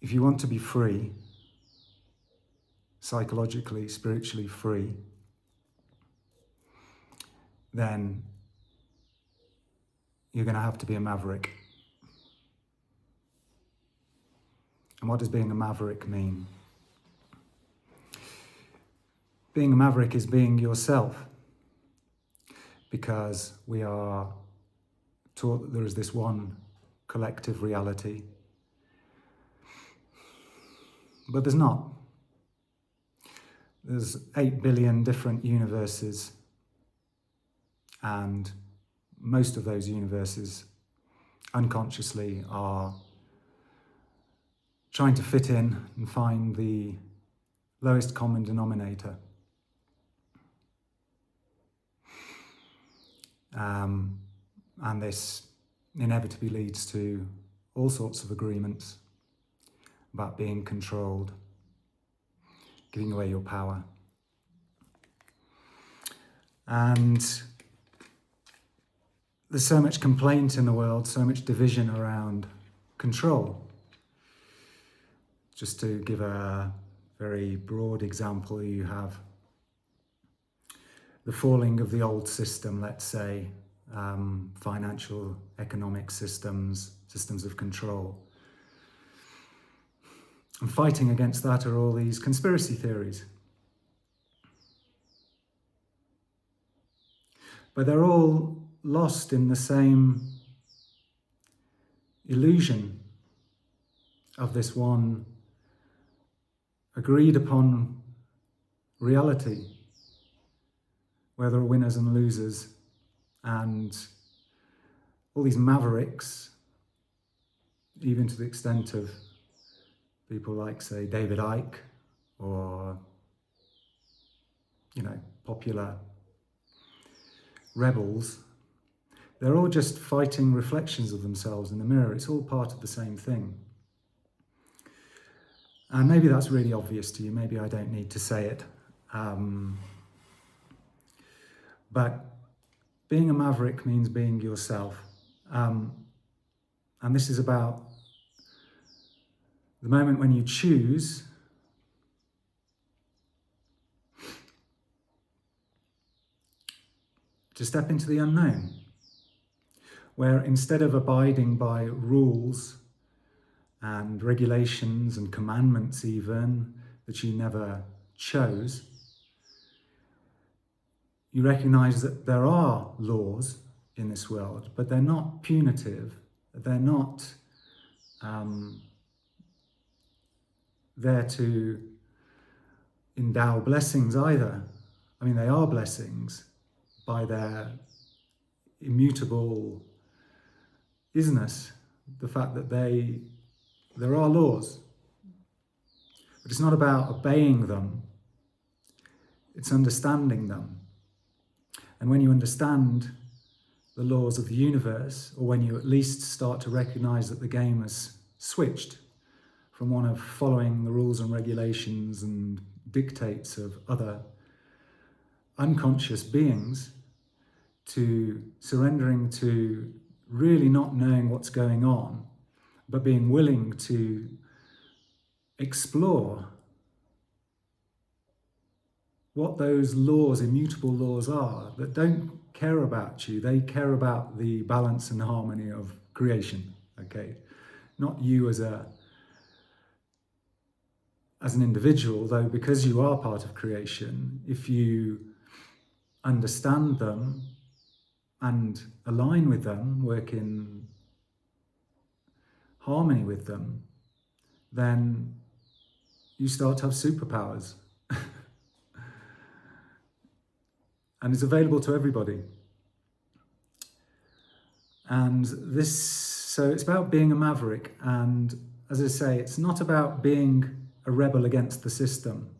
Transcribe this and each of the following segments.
if you want to be free, psychologically, spiritually free, then you're going to have to be a maverick. And what does being a maverick mean? Being a maverick is being yourself, because we are taught that there is this one collective reality. But there's not. There's 8 billion different universes, and most of those universes unconsciously are trying to fit in and find the lowest common denominator. And this inevitably leads to all sorts of agreements about being controlled, giving away your power. And there's so much complaint in the world, so much division around control. Just to give a very broad example, you have the falling of the old system, let's say, financial, economic systems of control. And fighting against that are all these conspiracy theories. But they're all lost in the same illusion of this one agreed upon reality, where there are winners and losers, and all these mavericks, even to the extent of people like, say, David Icke, or, popular rebels, they're all just fighting reflections of themselves in the mirror. It's all part of the same thing. And maybe that's really obvious to you. Maybe I don't need to say it. But being a maverick means being yourself. And this is about the moment when you choose to step into the unknown, where instead of abiding by rules and regulations and commandments even that you never chose, you recognize that there are laws in this world, but they're not punitive. They're not there to endow blessings either. I mean, they are blessings by their immutable isness, the fact that there are laws. But it's not about obeying them, it's understanding them. And when you understand the laws of the universe, or when you at least start to recognize that the game has switched from one of following the rules and regulations and dictates of other unconscious beings to surrendering to really not knowing what's going on, but being willing to explore what those laws, immutable laws are, that don't care about you. They care about the balance and harmony of creation, okay? Not you as an individual, though, because you are part of creation, if you understand them and align with them, work in harmony with them, then you start to have superpowers. And it's available to everybody. And so it's about being a maverick. And as I say, it's not about being a rebel against the system.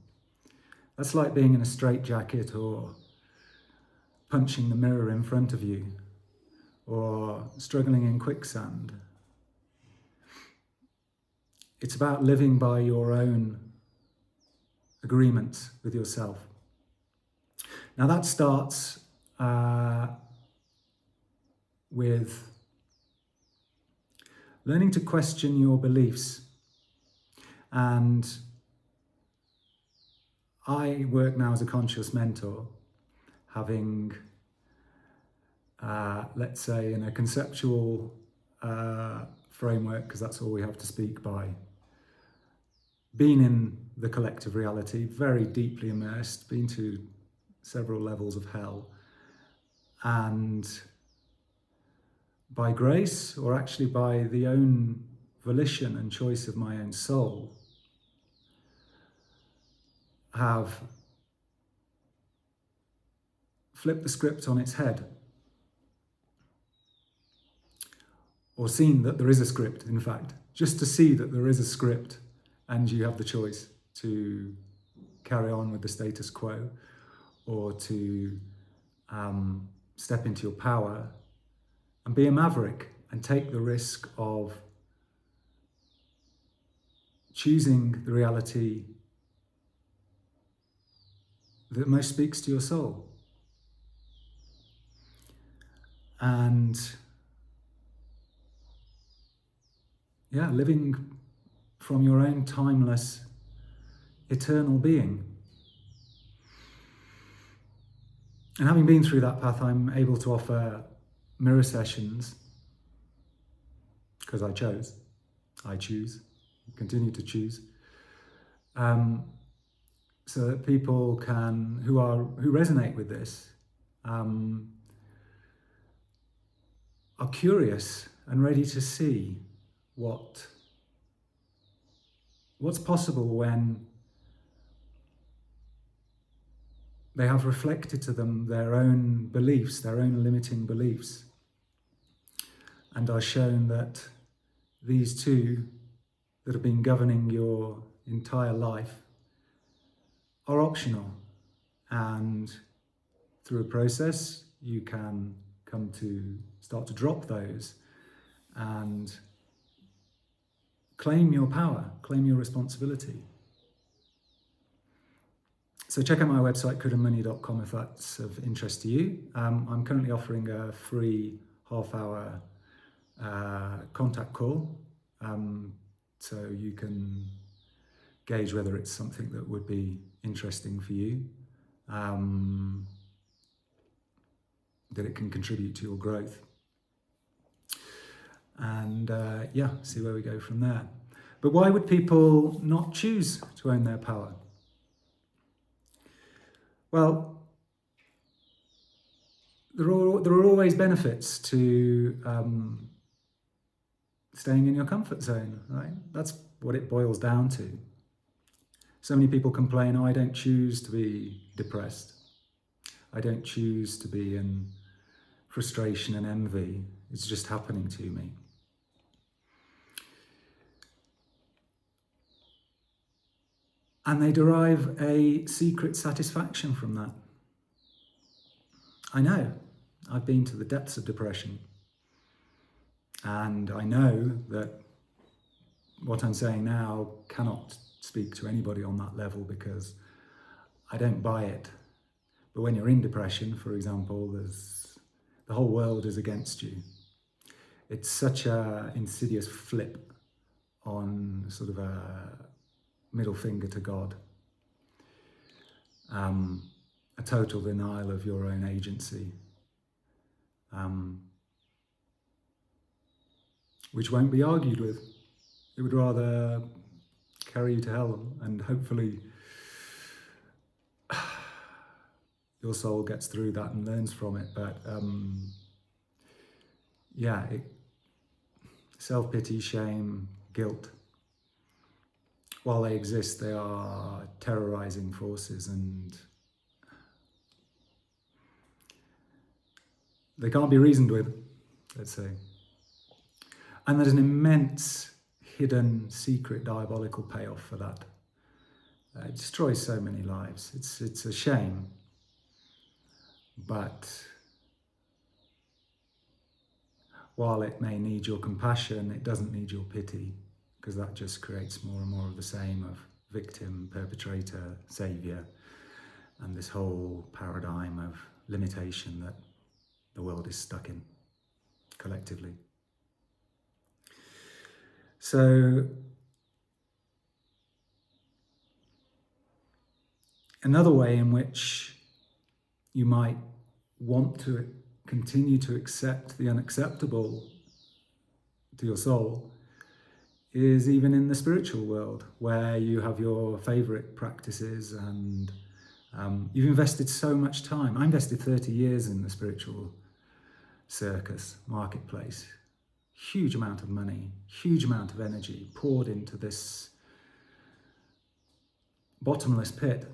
That's like being in a straitjacket or punching the mirror in front of you or struggling in quicksand. It's about living by your own agreements with yourself. Now that starts with learning to question your beliefs. And I work now as a conscious mentor, having, let's say, in a conceptual framework, because that's all we have to speak by, been in the collective reality, very deeply immersed, been to several levels of hell, and by grace, or actually by the own volition and choice of my own soul, have flipped the script on its head, or seen that there is a script, in fact, just to see that there is a script and you have the choice to carry on with the status quo, or to step into your power and be a maverick and take the risk of choosing the reality that most speaks to your soul. And yeah, living from your own timeless, eternal being. And having been through that path, I'm able to offer mirror sessions, because I choose, continue to choose, so that people can, who resonate with this, are curious and ready to see what's possible when they have reflected to them their own beliefs, their own limiting beliefs, and are shown that these two that have been governing your entire life are optional, and through a process you can come to start to drop those and claim your power, claim your responsibility. So check out my website, contentment.com, if that's of interest to you. I'm currently offering a free half-hour contact call, so you can gauge whether it's something that would be interesting for you, that it can contribute to your growth. And see where we go from there. But why would people not choose to own their power? Well, there are always benefits to staying in your comfort zone, right? That's what it boils down to. So many people complain, I don't choose to be depressed. I don't choose to be in frustration and envy. It's just happening to me. And they derive a secret satisfaction from that. I know. I've been to the depths of depression. And I know that what I'm saying now cannot speak to anybody on that level, because I don't buy it. But when you're in depression, for example, the whole world is against you. It's such an insidious flip on sort of a middle finger to God. A total denial of your own agency, which won't be argued with. It would rather carry you to hell, and hopefully your soul gets through that and learns from it. But self-pity, shame, guilt, while they exist, they are terrorizing forces, and they can't be reasoned with, let's say. And there's an immense, hidden, secret, diabolical payoff for that. It destroys so many lives. It's a shame. But while it may need your compassion, it doesn't need your pity, because that just creates more and more of the same of victim, perpetrator, saviour, and this whole paradigm of limitation that the world is stuck in, collectively. So Another way in which you might want to continue to accept the unacceptable to your soul is even in the spiritual world, where you have your favorite practices and you've invested so much time. I invested 30 years in the spiritual circus, marketplace. Huge amount of money, huge amount of energy poured into this bottomless pit.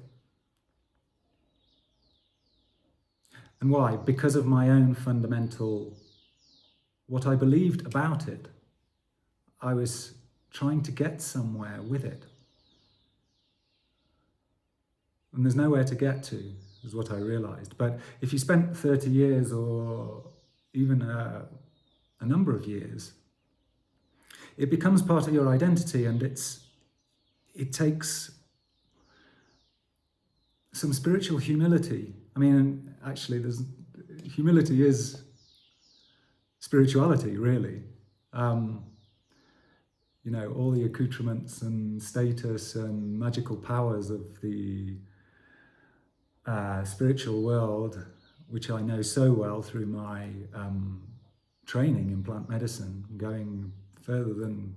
And why? Because of my own fundamental, what I believed about it. I was trying to get somewhere with it. And there's nowhere to get to, is what I realized. But if you spent 30 years or even a number of years, it becomes part of your identity, and it takes some spiritual humility. I mean, actually, humility is spirituality, really. You know, all the accoutrements and status and magical powers of the spiritual world, which I know so well through my training in plant medicine, going further than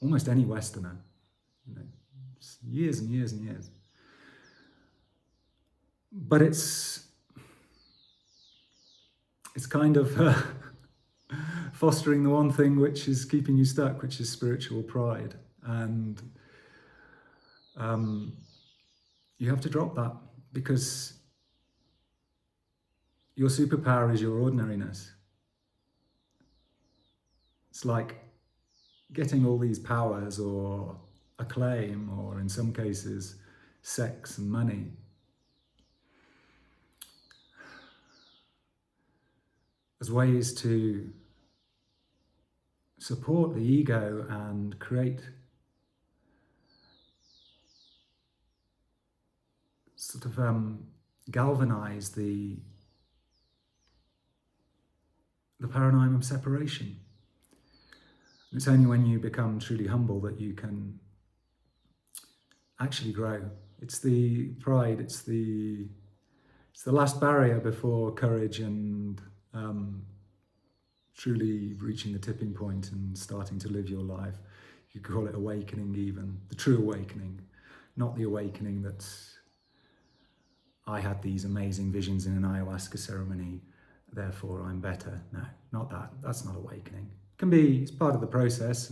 almost any Westerner, you know, years and years and years. But it's kind of fostering the one thing which is keeping you stuck, which is spiritual pride. And you have to drop that, because your superpower is your ordinariness. It's like getting all these powers or acclaim, or in some cases, sex and money. As ways to support the ego and create sort of galvanize the paradigm of separation. And it's only when you become truly humble that you can actually grow. It's the pride, it's the last barrier before courage and truly reaching the tipping point and starting to live your life. You could call it awakening even, the true awakening, not the awakening that I had these amazing visions in an ayahuasca ceremony, therefore I'm better. No, not that. That's not awakening. It can be, it's part of the process,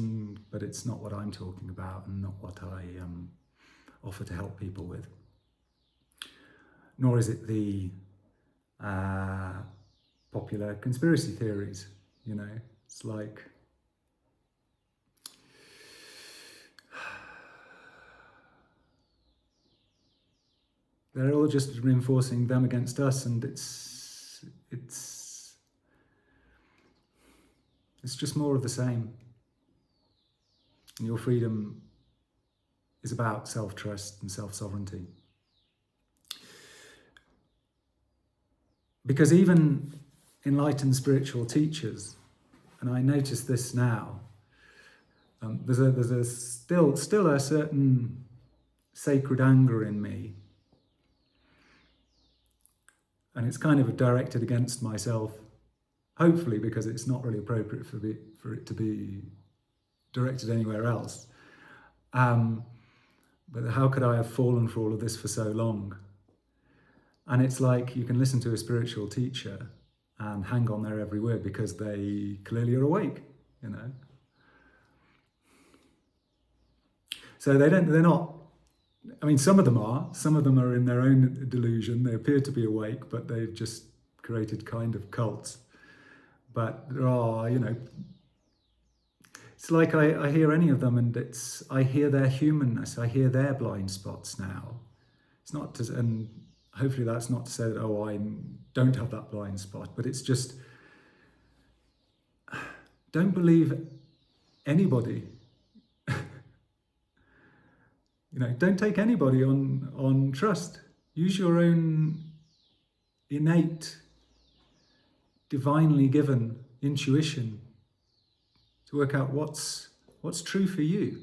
but it's not what I'm talking about and not what I offer to help people with. Nor is it the popular conspiracy theories, you know. It's like they're all just reinforcing them against us, and it's just more of the same. And your freedom is about self-trust and self-sovereignty. Because even enlightened spiritual teachers, and I notice this now, there's still a certain sacred anger in me, and it's kind of directed against myself, hopefully because it's not really appropriate for it to be directed anywhere else. But how could I have fallen for all of this for so long? And it's like you can listen to a spiritual teacher and hang on their every word because they clearly are awake, you know. So they're not, I mean, some of them are in their own delusion. They appear to be awake, but they've just created kind of cults. But there are, you know, it's like I hear any of them, and I hear their humanness, I hear their blind spots now. It's not to, and hopefully that's not to say that, oh, I don't have that blind spot, but it's just, don't believe anybody. You know, don't take anybody on trust. Use your own innate, divinely given intuition to work out what's true for you.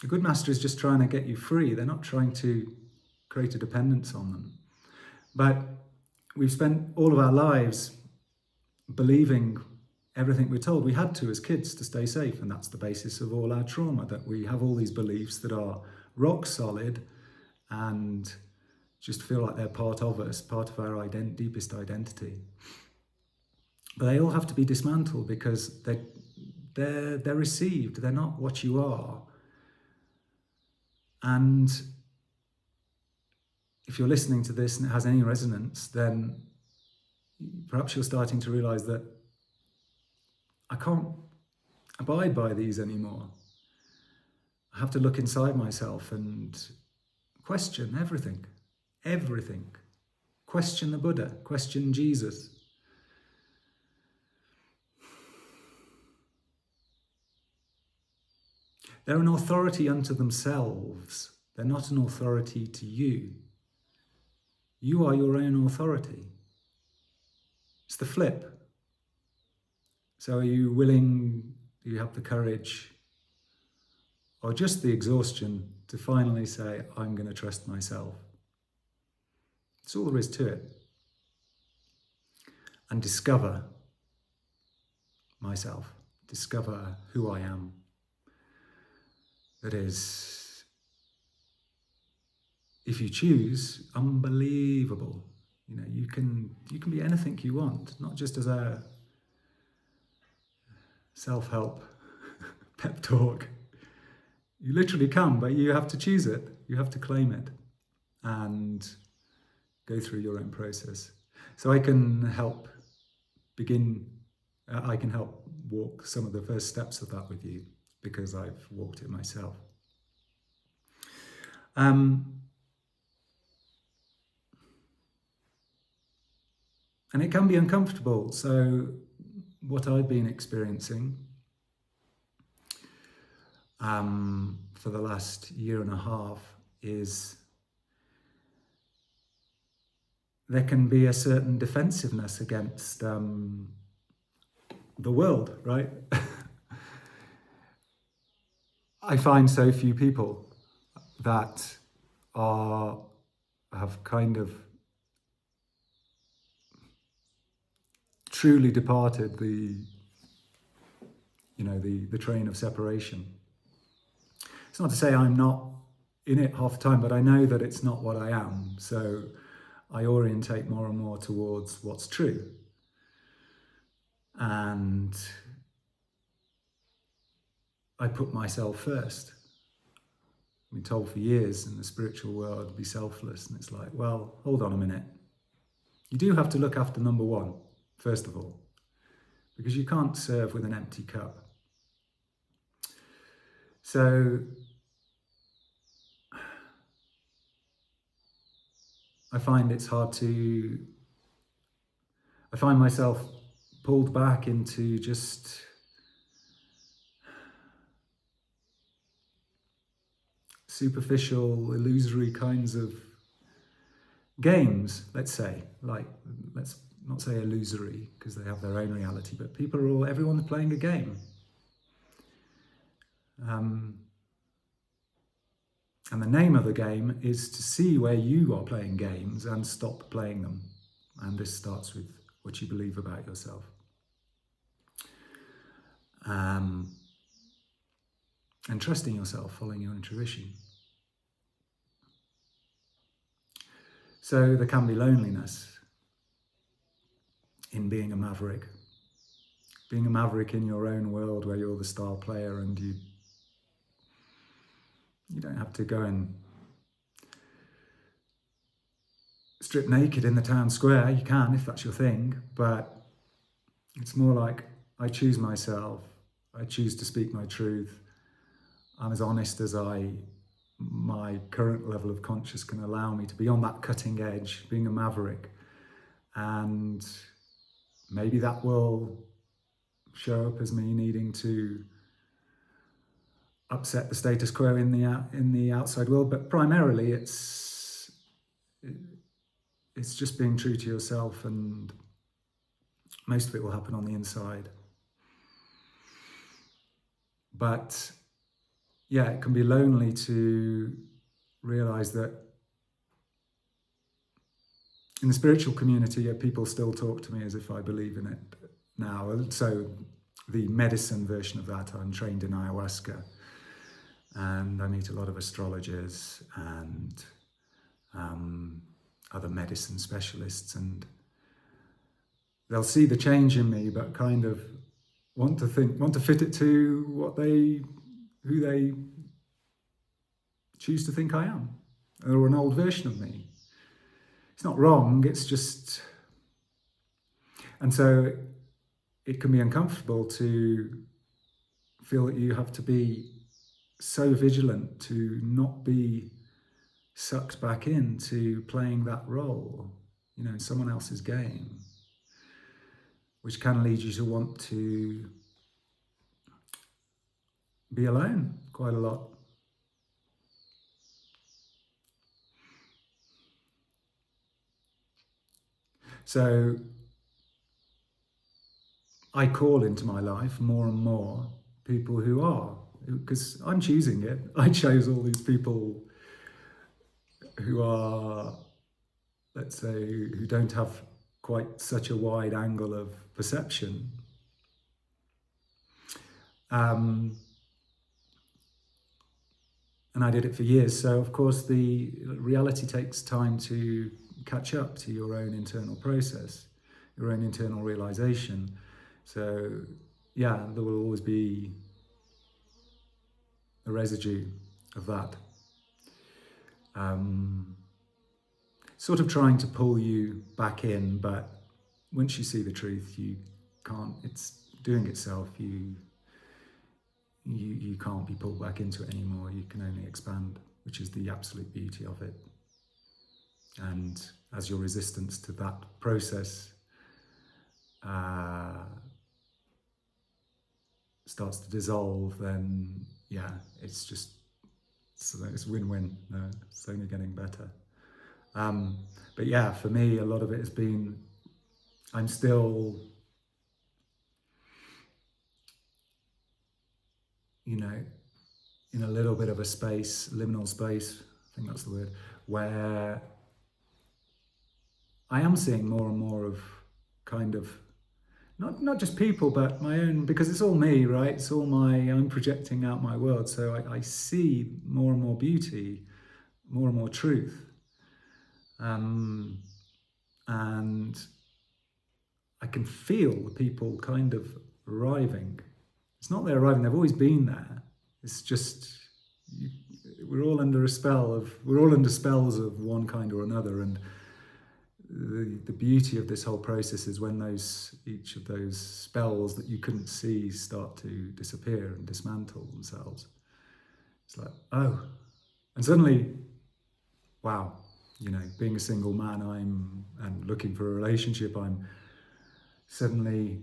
A good master is just trying to get you free. They're not trying to create a dependence on them. But we've spent all of our lives believing everything we're told. We had to as kids to stay safe, and that's the basis of all our trauma, that we have all these beliefs that are rock solid and just feel like they're part of us, part of our deepest identity. But they all have to be dismantled because they're received, they're not what you are. And if you're listening to this and it has any resonance, then perhaps you're starting to realize that I can't abide by these anymore. I have to look inside myself and question everything. Everything. Question the Buddha, question Jesus. They're an authority unto themselves. They're not an authority to you. You are your own authority. It's the flip. So are you willing, do you have the courage, or just the exhaustion to finally say, I'm going to trust myself? That's all there is to it. And discover myself, discover who I am. That is, if you choose, unbelievable. You know, you can be anything you want, not just as a self-help pep talk. You literally can, but you have to choose it. You have to claim it and go through your own process. So I can help walk some of the first steps of that with you because I've walked it myself. And it can be uncomfortable. So what I've been experiencing for the last year and a half is there can be a certain defensiveness against the world, right? I find so few people that have kind of truly departed the train of separation. It's not to say I'm not in it half the time, but I know that it's not what I am. So I orientate more and more towards what's true. And I put myself first. I've been told for years in the spiritual world, be selfless. And it's like, well, hold on a minute. You do have to look after number one, first of all, because you can't serve with an empty cup. So I find myself pulled back into just superficial, illusory kinds of games, let's say. Like, let's not say illusory, because they have their own reality, but everyone's playing a game. And the name of the game is to see where you are playing games and stop playing them. And this starts with what you believe about yourself. And trusting yourself, following your intuition. So there can be loneliness in being a maverick. Being a maverick in your own world where you're the star player and you don't have to go and strip naked in the town square. You can if that's your thing, but it's more like I choose myself. I choose to speak my truth. I'm as honest as my current level of consciousness can allow me to be on that cutting edge, being a maverick. And maybe that will show up as me needing to upset the status quo in the outside world, but primarily it's just being true to yourself, and most of it will happen on the inside. But yeah, it can be lonely to realize that in the spiritual community, people still talk to me as if I believe in it now. So the medicine version of that, I'm trained in ayahuasca, and I meet a lot of astrologers and other medicine specialists, and they'll see the change in me, but kind of want to fit it to who they choose to think I am, or an old version of me. It's not wrong, it's just... And so it can be uncomfortable to feel that you have to be so vigilant to not be sucked back into playing that role, in someone else's game, which can lead you to want to be alone quite a lot. So I call into my life more and more people who are, because I'm choosing it. I chose all these people who are, let's say, who don't have quite such a wide angle of perception. And I did it for years. So, of course, the reality takes time to catch up to your own internal process, your own internal realization. So, yeah, there will always be a residue of that. Sort of trying to pull you back in, but once you see the truth, you can't, it's doing itself. You can't be pulled back into it anymore. You can only expand, which is the absolute beauty of it. And as your resistance to that process starts to dissolve, then yeah, it's win-win. No, it's only getting better. But yeah, for me, a lot of it has been, I'm still, in a little bit of a space, liminal space, I think that's the word, where I am seeing more and more of kind of, not just people, but my own, because it's all me, right? It's all I'm projecting out my world. So I see more and more beauty, more and more truth. And I can feel the people kind of arriving. It's not they're arriving, they've always been there. It's just, we're all under spells of one kind or another. And the beauty of this whole process is when each of those spells that you couldn't see start to disappear and dismantle themselves. It's like, oh, and suddenly, wow, being a single man, and looking for a relationship, I'm suddenly,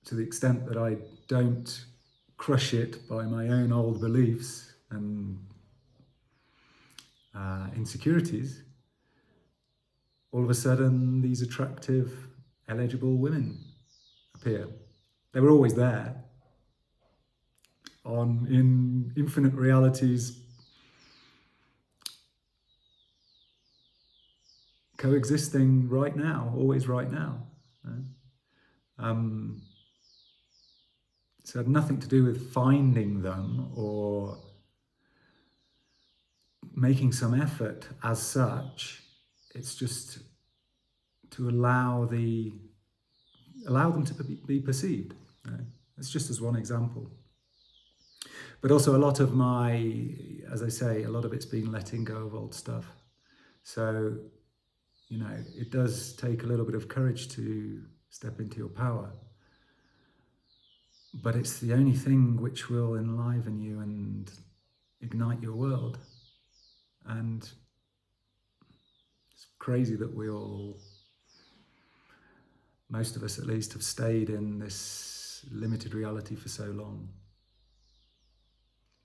to the extent that I don't crush it by my own old beliefs and insecurities, all of a sudden these attractive, eligible women appear. They were always there, in infinite realities, coexisting right now, always right now. So it had nothing to do with finding them or making some effort as such. It's just to allow them to be perceived. It's just as one example. But also a lot of as I say, a lot of it's been letting go of old stuff. So, it does take a little bit of courage to step into your power. But it's the only thing which will enliven you and ignite your world. And it's crazy that most of us at least, have stayed in this limited reality for so long.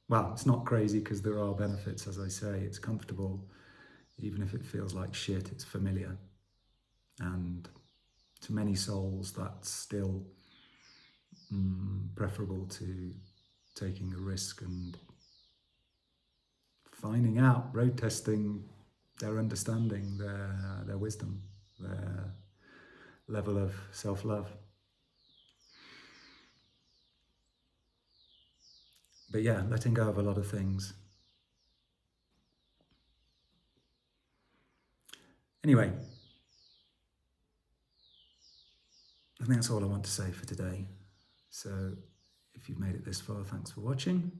Well, it's not crazy because there are benefits, as I say. It's comfortable. Even if it feels like shit, it's familiar. And to many souls, that's still preferable to taking a risk and finding out, road testing their understanding, their wisdom, their level of self-love. But yeah, letting go of a lot of things. Anyway, I think that's all I want to say for today. So if you've made it this far, thanks for watching.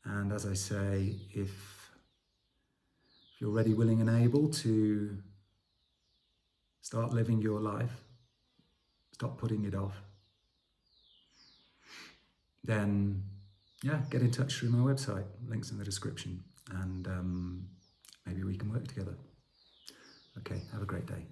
And as I say, if you're ready, willing and able to start living your life, stop putting it off, then yeah, get in touch through my website, links in the description, and maybe we can work together. Okay, have a great day.